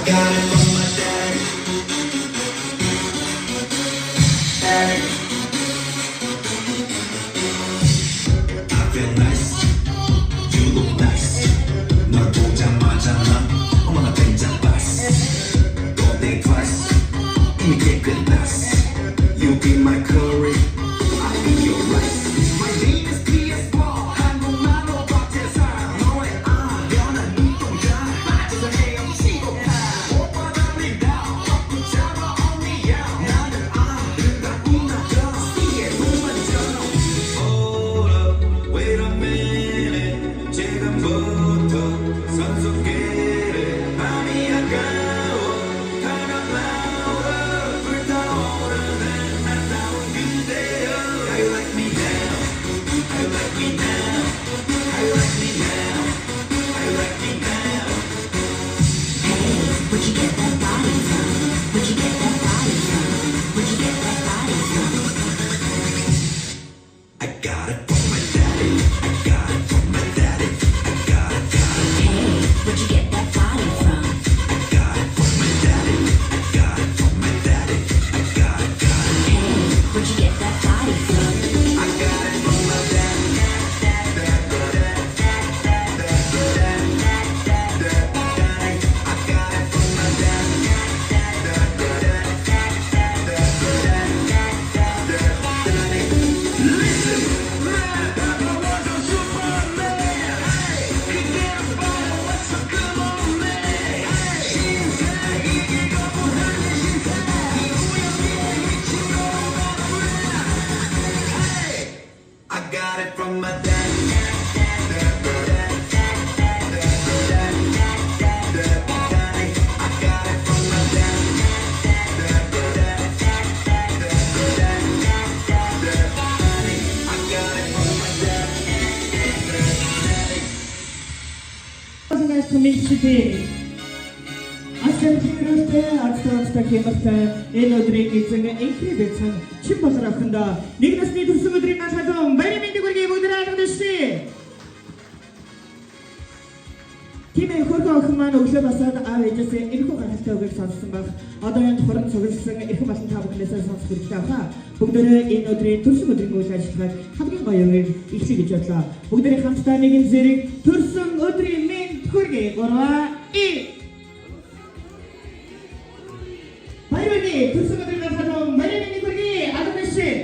got it from my daddy. I feel nice. You look nice. 널 보자마자 난 어머나 벤자바스. Don't think twice. 이미 깨끗났어. You be my curry. I'll be your rice. My name is PS4. 한국말로 박재상. 너의 변한 눈동자. 빠져서 헤엄치고파. 오빠 달린다. 꽉 붙잡아 only you. 나는 그가 운하던 스티의 로만처럼. Hold up, wait a minute. 지금부터 선수끼리 마음이 아까워. Turn up louder. 불타오르는 아름다운 그대여. How you like me now? How you like me now? How you like me now? How you like me now? Hey, where'd you get that body from? Where'd you get that body from? Where'd you get that body from? I got it from my daddy. I got it from my daddy. I got it. Hey, where'd you get that body from? I got it from my daddy. I got it from my daddy. I got it. Hey, where'd you get that body from? I got it from my daddy. I got it from my daddy. I got it from my Nice to meet you today. Асар хэмрэлтэй ацтай хэмрэлтэй энэ өдрийн эзэн энхий бэцэн чин болор авахында нэг насны төрсөн өдрийн насаалан баярын мэндийг хүргэе бүгдээ алгадчихъя. Тимээ хөргөө охин маань өглөө басаад аав ээжээсээ энэхүү гахалтай үгийг сонссон баг. Одоо энэ хорон цугласан эрхэм болсон та бүхнээсээ сонсох хэрэгтэй хаа. Бүгдээ энэ өдрийн төрсөн өдрийн үйл ажиллагааг хамгийн гоё үгийг ихсэй гэж бодлоо. Бүгдээ хамтдаа нэгэн зэрэг төрсөн өдрийн мэнд хүргэе. 3 Баярын төрсөн өдрийн насаалан баярын мэндийг хүргэе. Алгадчихъя.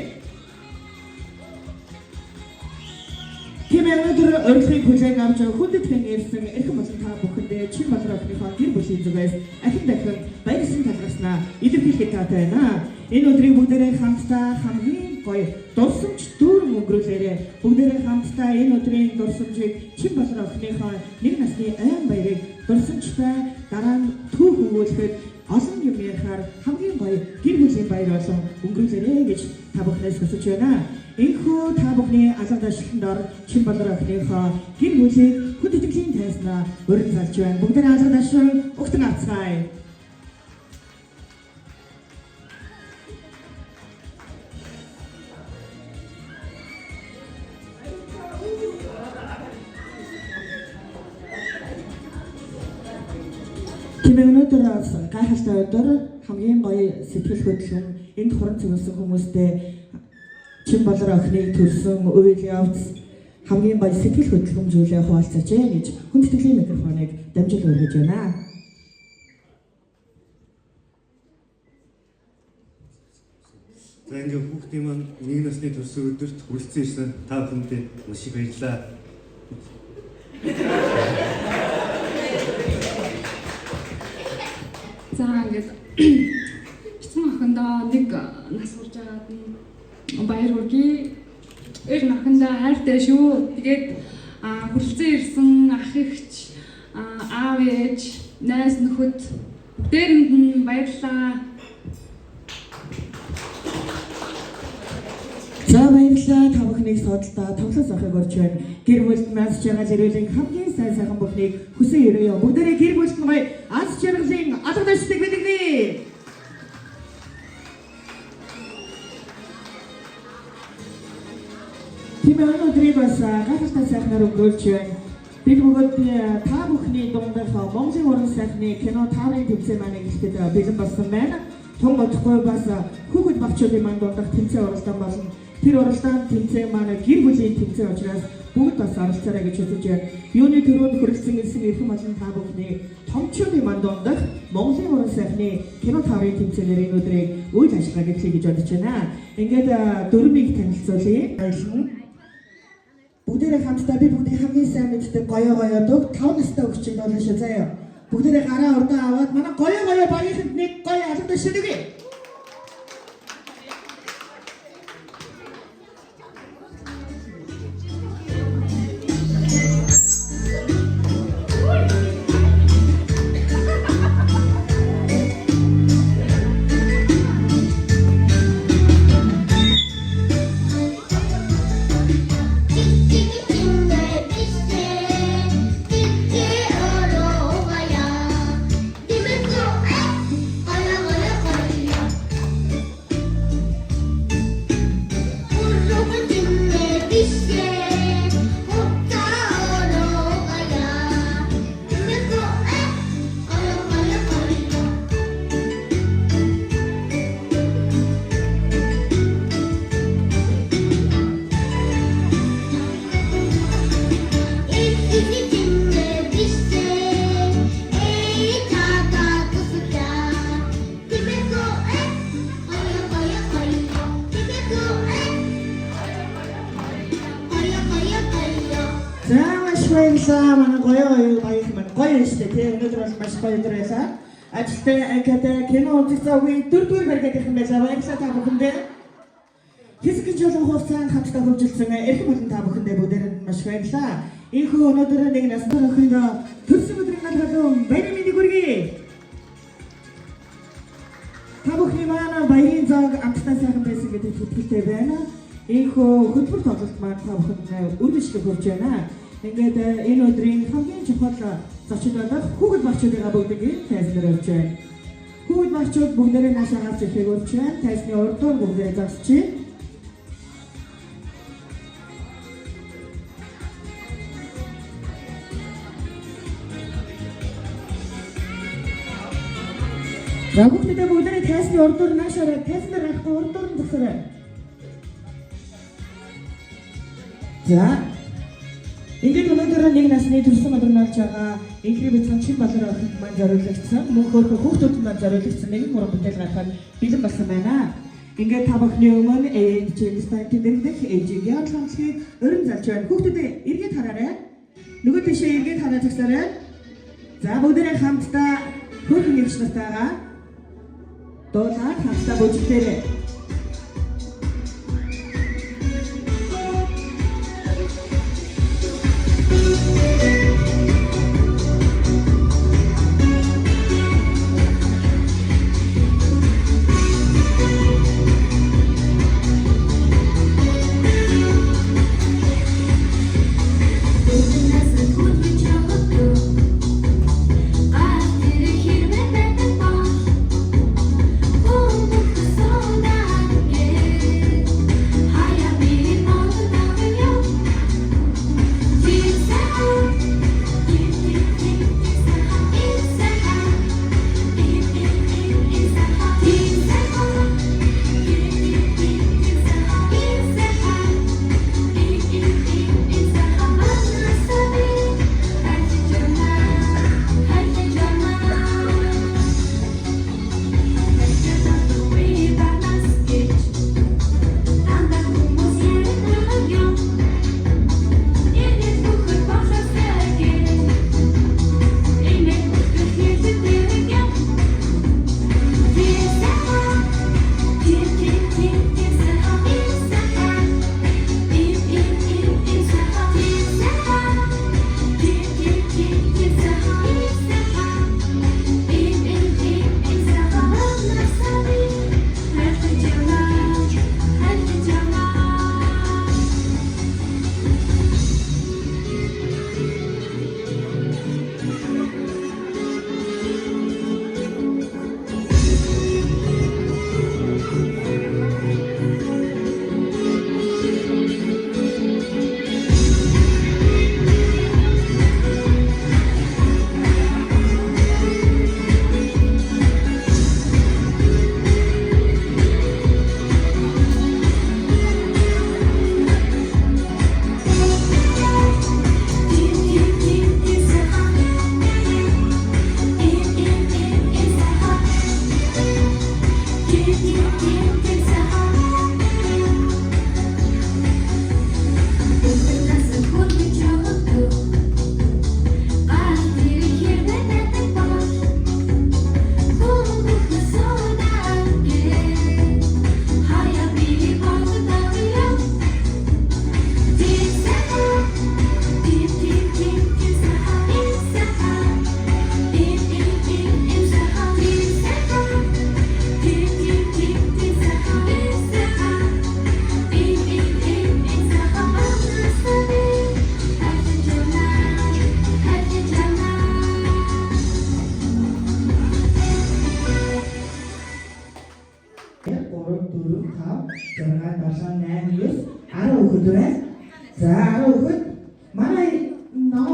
Тимээ өнөөдөр урилгыг хүлээн авч хүндэтгэн ирсэн эрхэм болсон та бүхэндээ чин болор охиныхоо гэр бүлийн зүгээс ахин дахин баярсан талархснаа илэрхийлэх таатай байна. Энэ өдрийг бүгдээрээ хамтдаа хамгийн гоё дурсамж дүүрэн өнгөрүүлээрэй. Бүгдээрээ хамтдаа энэ өдрийн дурсамжийг чин болор охиныхоо нэг насны айн баярыг дурсамжтай дараа нь түүх өгүүлэхэд олон юм ярихаар хамгийн гоё гэр бүлийн баяр болон өнгөрүүлээрэй гэж та бүхнээс хүсэж байна. Энэхүү та бүхний алгад ашигланд ор чин болор охиныхоо гэр бүлийг хүндэтгэлийн тайзнаа уран залж байна. Бүгдээ алгад ашиг өгтөн авцгаая. Тимээ өнөөдөр гайхалтай өдөр хамгийн гоё сэтгэл хөдлөн энд хорон цугласан хүмүүстэй чин болор охиныг төрсөн үйл явц хамгийн гоё сэтгэл хөдлөмжүүлээ хуваалцаач гэж хүндэтгэлийн микрофоныг дамжуул өргөж байна. За ингээд хүүхдийн маань нэг насны төрсөн өдөрт хүрэлцэн ирсэн та бүхэндээ маш их баярлалаа. За ингээд эцэн охиндоо нэг нас урж байгаад нь баяр хүргэе. Эр охиндоо хайртай шүү. Тэгээд хүрэлцэн ирсэн ах эгч, аав ээж, найз нөхөд бүгдээрэнд нь баярлалаа. За баярлалаа та бүхнийг судалдаа тоглоос авахыг урьж байна. Гэр бүлд нас жаргал ирүүлэн хамгийн сайн сайхан бүхнийг хүсэн өрөөё. Бүгдээрээ гэр бүлд нь гоё аз жаргалын алга дэвшдэг мэдэгнэ. Тимээ өнөөдрийг бас гайхалтай сайхнаар өнгөрүүлж байна. бид бүгд та бүхний дундаас Монголын уран сайхны кино таврын тэмцээн маань ихтэй бэлэн болсон байна. Том бодохгүй бас хүүхэд багчуудын маань дундах тэмцээн оролцсон болно. Тэр оролцсон тэмцээн маань гэр бүлийн тэмцээн учраас бүгд бас оролцоорой гэж үзэж байна. Юуны төрөнд хүрэлцэн ирсэн эрхэм олон та бүхний томчуудын маань дундах Монголын уран сайхны кино таврын тэмцээнээр энэ өдрийг үйл ажиллагаа гэхлий гэж бодож байна. Ингээд дөрмийг танилцуулъя. Бүгдээрээ хамтдаа би бүгдийн хамгийн сайн мэддэг гоё дуг 5 настай өгчөнд болно шүү заяа. Бүгдээрээ гараа урдаа аваад манай гоё багийнханд нэг гоё алга шүлгэй. Баярлалаа манай гоё баях маань гоё шүү дээ. Өнөөдөр бас маш гоё өдөр байлаа. Ажилтны ангид кино үзэх цагийн 4-р баригдах юм байлаа. Баярлалаа та бүхэндээ. Хэсэг жолон хугацаанд хамтдаа хөгжүүлсэн эрхэм олон та бүхэндээ бүгдээрэнд маш баярлалаа. Ийхүү өнөөдөр нэг насны охинд төрсөн өдрийн халуун баярын мэндийг хүргэе. Та бүхний маань баярын заг амттай сайхан байсан гэдэг итгэлтэй байна. Ийхүү хөтөлбөр тоглолт маань та бүхэнд үргэлжлэх хүрч байна. Ингээд энэ өдрийн хамгийн чухал зочин болох хүүхэд багчуудаа бүгдийг тайлбар өгч байна. Хүүхэд багчууд бүгдээрээ наашаа гарч ирэхийг урьж байна. Тайлбарны урдуур бүгдээ зогсчих. За бүгдээ бүгдээрээ тайлбарны урдуур наашаа тайлбар гарахгүй урдуур нь зогсоорой. За ингээд өнөөдөр нэг насны төрсөн өдрөнд байгаа инхри бицэн чин балар охид маань зориулагдсан мөн хөөрхөн хүүхдүүд маань зориулагдсан нэгэн уран бүтээл гаргахад бэлэн болсон байна. Ингээд та бүхний өмнө ээжийн стантын дэрдэх ээжийг яалхамсхийг өрн залж байна. Хүүхдүүдээ эргээд хараарай. Нөгөө тийшээ эргээд хараад тагсаарай. За бүгдээрээ хамтдаа хөөрхөн эгч нартайгаа дуулаад хамтдаа бүжиглээрэй. Oh,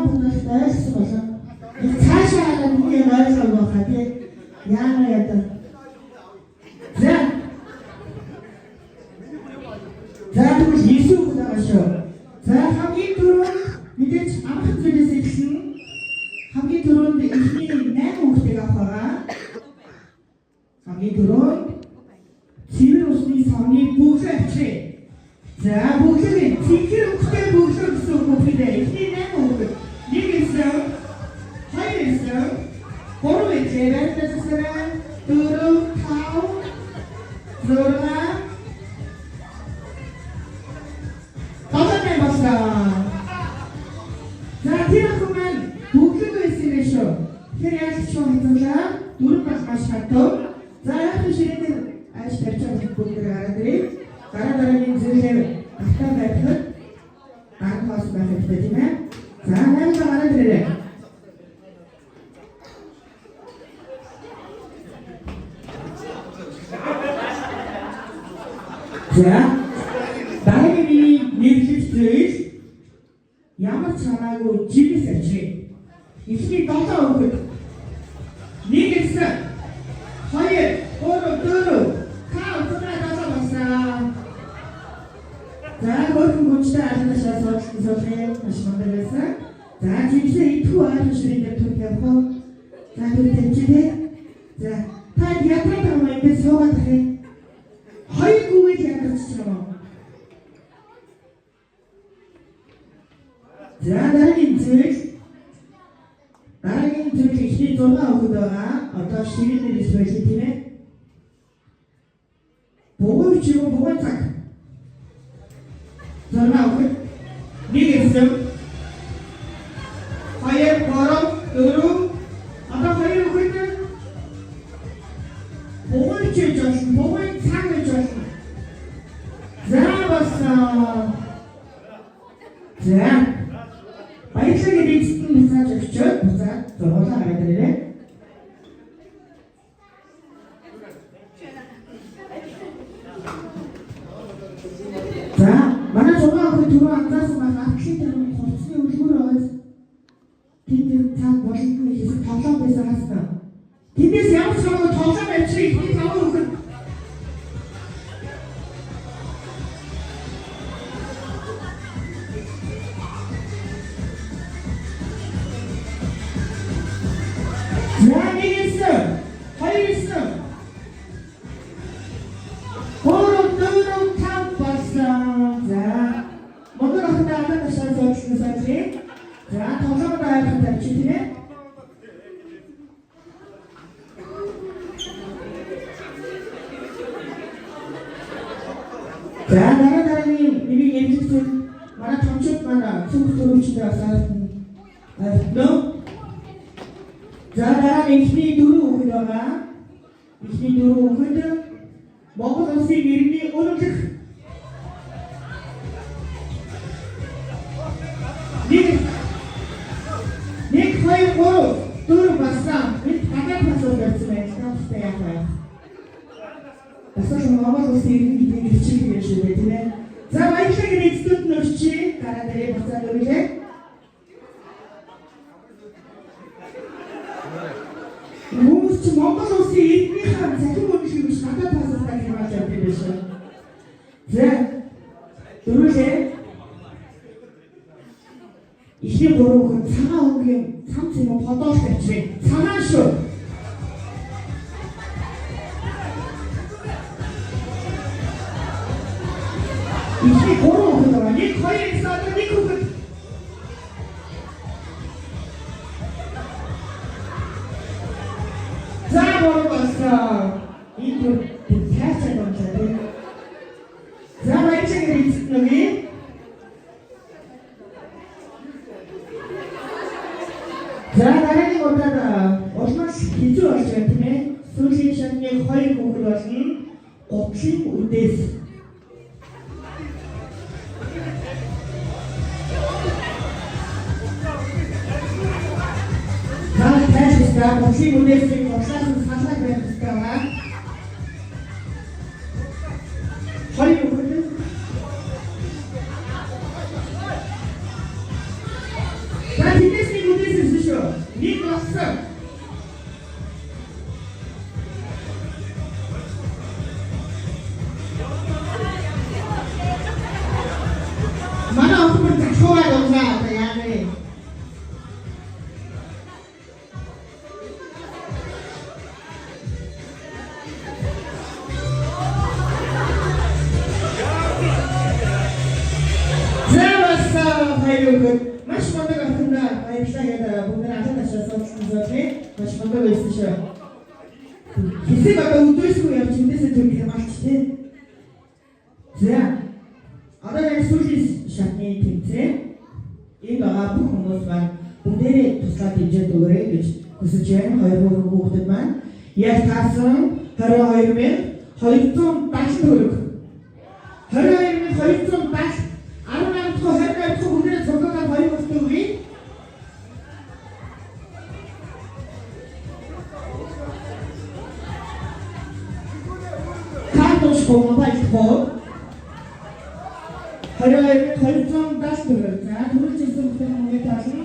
хүмүүс ойлгосон болоо. Цаашаа нэг ойлгох байхаа тий. Яана ядаа. За тэгвэл Есүс байгаа шүү. За хамгийн түрүүнд мэдээж амх зүйлээс эхэлнэ. Хамгийн түрүүнд эхний 8 хүүхдийг авах байгаа. Хамгийн түрүүнд цэвэр усны савны бүхэл авчирээ. За бүхэл цэвэр хүүхдээ бүхэл гэсэн хүүхдээ эхний 8 хүүхэд. Нэг эсрэг, хоёр эсрэг, гурван эсрэг, дөрөв, тав, зурга. За тэр хүмүүс бүхэл байсан юм шүү. Тэр яаж ч хэмжүүлээ дөрөв бас маш хатуу. За яг ширээний аж тарьж байгаа бүгд гараад ирээ. Дараагийн зүйлээр автаа байхад анхаас байх тийм ээ. За нэг гараад ирээ. За дараагийн нэрлэх зүйл ямар ч хамаагүй живээс авчирээ. Эхний 7 хүүхэд. Нэг эсрэг, хоёр, гурав, дөрөв, тав, зурга басаа. За хөрхөн гүнжтэй алгашаа суулгын маш мундаг байсан. За живсээ идэхгүй ааш ширээ төрөх явах. За түрэтчээ. За та ятраа тамаа ингэ суугаад тахыг. Хоёр гүгээд ядарч байгаа. За дараагийн зүйл ихний 6 хүүхэд байгаа. Одоо ширээний дисплей тийм ээ. Богоч юу богоч цаг. 6 хүүхэд. Нэг эсрэг. Хоёр, гурав, дөрөв. Одоо хоёр хүүхэд. Богоч жоош, богоч цаг жоош. За бас за баялагын эзэн мессеж өгчөөд буцаад зургуулаа гараад ирээ. За манай зургаа өгөх түрүү анзаарсан байх арчлын хувцсны үлгүүр байгаа. Тэнд цаг болонгүй хэсэг тоглоом байсан хаасна. Тэндээс ямар ч хамаагүй тоглоом авчирыг ихний 5 хүүхэд. За дараагийн нэг эмчилсэн манай томчууд манай цүнх төрөвчтэй асаалтна. За дараагийн ихний 4 хүүхэд байгаа. Ихний 4 хүүхэд Монгол улсын иргэний өнөглөх нэг хоёр гурав дөрөв бассан бид гадаад хасуу байсан байх таастай яах вэ? Асууж Монгол улсын иргэний ирчиг гэж үү тийм ээ. За баялагын эзэдүүд нь өрчий гараад ирээ буцаад өгье. Хүмүүс ч Монгол улсын иргэнийхээ захин өнөглөх биш гадаад хасуутай хэмжиж явдаг биш үү? За дөрөвлээ ихний 3 хүүхэд цагаан өнгийн цам цэм подоолт авчирээ. Цагаан шүү. Ихний 3 хүүхэд байгаа. Нэг хоёр эсрэг нэг хүүхэд. За боргоос энэ тастай болчихлоо. За баялагын эзэднээ за дараагийн удаад улмаас хэзээ болж байгаа тийм ээ. Сүүлийн шатны 2 хүүхэд болно. 30 үдээс. За тастай 30 үдээс урлаас нь салаад байх гэсэн. 2 хүүхэд. За тэдээс Хүнээс ирсэн шүү. Нэг болсон. Манай охин тахваа яваа яа нэ. Маш мундаг охиноо баярлалаа гэдэг бүгд анхаарч сонссон зүйлээ маш мундаг байсан шүү. Хэсэг одоо өдрөөсөө явж эндээсээ төрөх юм алч тий. За. Одоо яг сүүлийн шатны тэмцээн энэ байгаа бүх хүмүүс маань бүгдээрээ туслаад дэмжиж өгөөрэй гэж хүсэж байна. Хоёр хүүхэд маань яг таасан 22,270 төгрөг. 22,270 18-р бүгдээ цогцолтой хоёр хүүхэд өгье. Картош комбайнхоо 22,270 төгрөг. За түрүүлж ирсэн бүхэн мөнгө таална.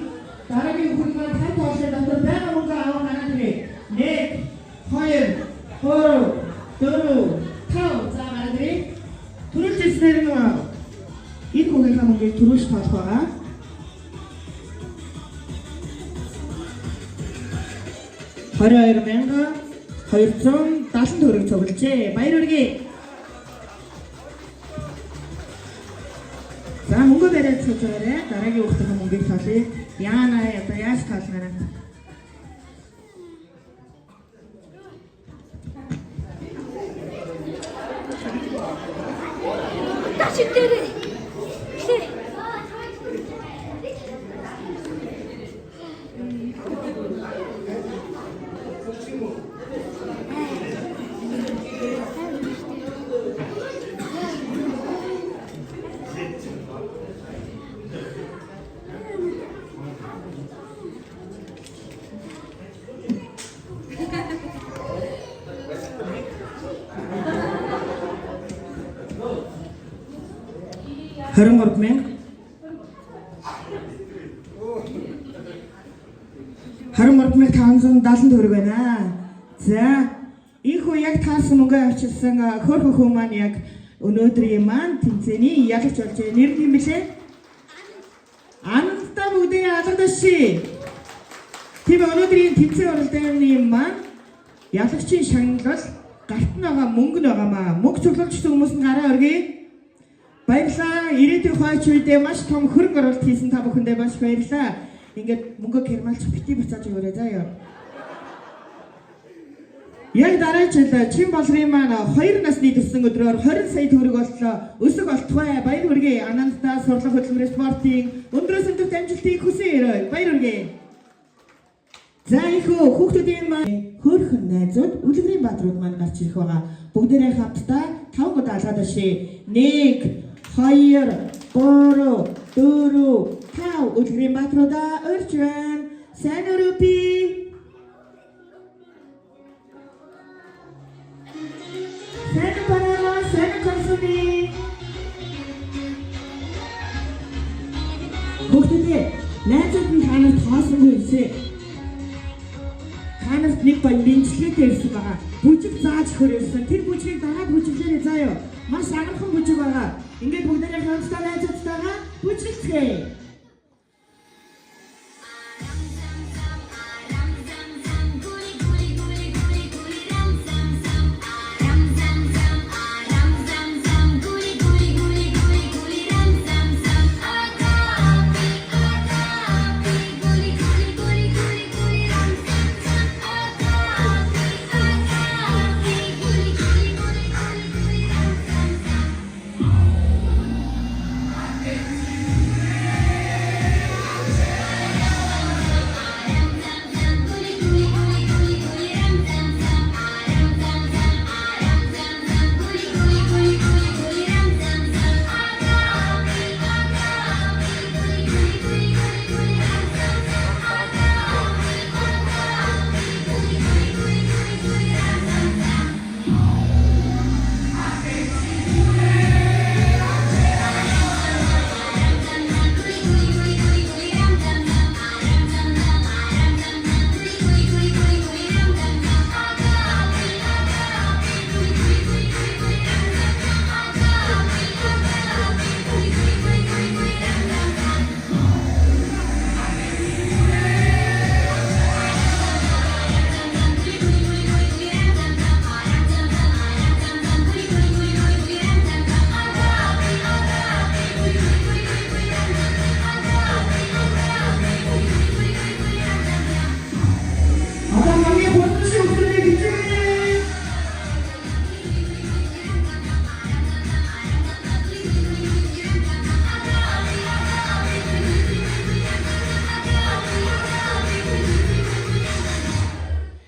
Дараагийн хүүхэд маань хат тоолшоо дотор байгаа мөнгө авах хараад ирээ. 1 2 3 4 5 за гараад ирээ. Түрүүлж ирсэн нь энэ хүүгийн мөнгийг түрүүлж тоолох байгаа. $22,270 төгрөг цуглжээ. Баяр хүргэе. За мөнгө бариад цуглаарай. Дараагийн хүүгийн мөнгийг тоолъё. Яана одоо яаж тоолмаар вэ? Ташидэрээ. $23,570 төгрөг байна. За ийхүү яг таарсан мөнгө авчирсан хөөрхөн хүмүүс маань яг өнөөдрийн маань тэмцээний ялагч болж нэр нь юм билээ. Анантаа бүгдээ алгадаши. Тийм өнөөдрийн тэмцээн уралдааны маань ялагчийн шагналал гарт нь байгаа мөнгө нь байгаамаа. Мөнгө цуглуулжсэн хүмүүс нь гараа өргөе. Баярлалаа. Ирээдүйн хойч үедээ маш том хөрөнгө оруулалт хийсэн та бүхэндээ маш баярлалаа. Ингээд мөнгө гэрмалж бити буцааж өгөөрэй заяа. Яг дараа жил чин болрын маань 2 насны төссөн өдрөөр 20 сая төгрөг боллоо. Өсөг болтугай. Баяр хүргэе. Анантаа сурлах хөтөлбөрийн спортын өндрөөс өндөр амжилтыг хүсье. Баяр хүргэе. За ихөө хүүхдүүдийн маань хөөрхөн найзууд үлгэрийн бааtruуд маань гарч ирэх байгаа. Бүгдээрээ хамтдаа 5 удаа алгадаши. 1 2 3 4 5 үлгэрийн бааtruудаа урьж байна. Сайн өрөөпи. Сайн бараа, сайн консуми. Бүгдээ найзууд нь танаас тоосонгүй ирсэ. Танаас нэг баян бэлтгэлтэй ирсэн байгаа. Бүжиг зааж хөрөөсөн. Тэр бүжгийг дараад бүжиглээрэй заяа. Маш агархан бүжиг байгаа. Ингээд бүгдээ хамтдаа найзуудтайгаа бүжиглэцгээе.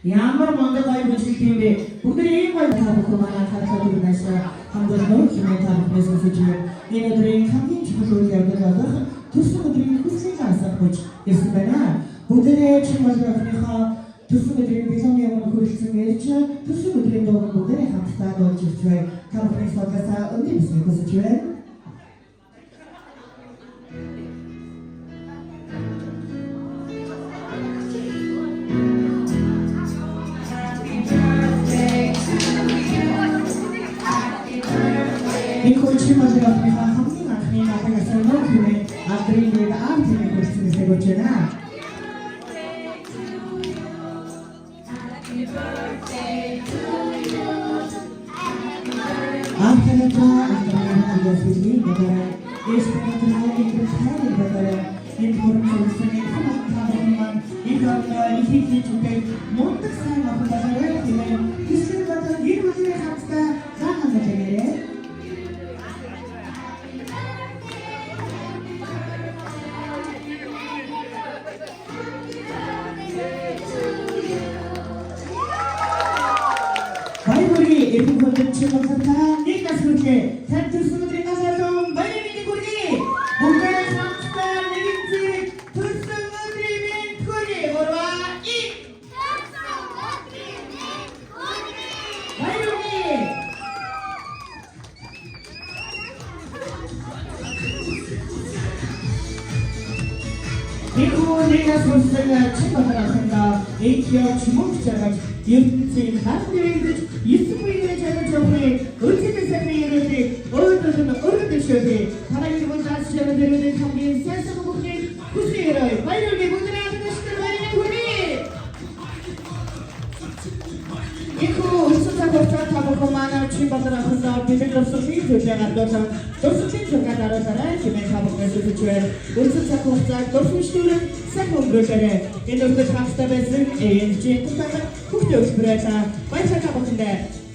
Ямар мундаг гоё бүжиг юм бэ? Бүгд ийм гоё та бүхэн манай харахад үрнээс хамгаалж нөө хэмээн та бүхнээс өсөж байна. Энэ өдрийн хамгийн чухал үйл явдал болох төсвийн өдрийн хүслийн асар гэж ирсэн байна. Бүгдээ чимээгийнхаа төсвийн өдрийн бэлэн явган хүрэлцэн ярьж төсвийн өдрийн дууг бүгдээ хамтдаа дуулж ирж байна. Та бүхний содгасаа өндөр бүсгүй хүсэж байна. Николай Чимээгийнхаа хамгийн анхны натагаас нөө хэмээн Андрийн дэд аамтны хүрэлцэн сегэж байна. Баяргүргийн эрхэм хөндөн чимээгийнхаа нэг нас хүртлээр тань төсвийн өдрийн гасаалун баярын хүргэе. Бүгдээ хамтдаа нэгэн зэрэг төсвийн өдрийн хүргэе. Орва и баяргүргийн Николай Чимээгийнхаа чимээгийнхаа эйхио чимээгчээр ертөнцийн хатнэрэгдэж эсэх үеэрээ чанаж явахыг өчигдөр сарын ирээдүйд өөрөөр шөөдөө танайгийн бүлгаас шавьд ирээдүйд хамгийн сайхан бүхнийг хүсээрэй. Баяргүргийн бүгдээ хамтдаа баярын хүргэе. Николай Чимээгийнхаа табухан манай Чимээгийнхаа бэлгэлсэн зүйлээ гадуусан дөрвөн цагаар дараалал хэмээн табухан өсөж байна. Өнцөг цаг хугацааг дөрвөн ширхэг цаг өнгөрөөрэй. Энэ өдөр хамтдаа байсан ээжийн тутамд хүүхдээ өсвөрөө баярлалаа табухандаа.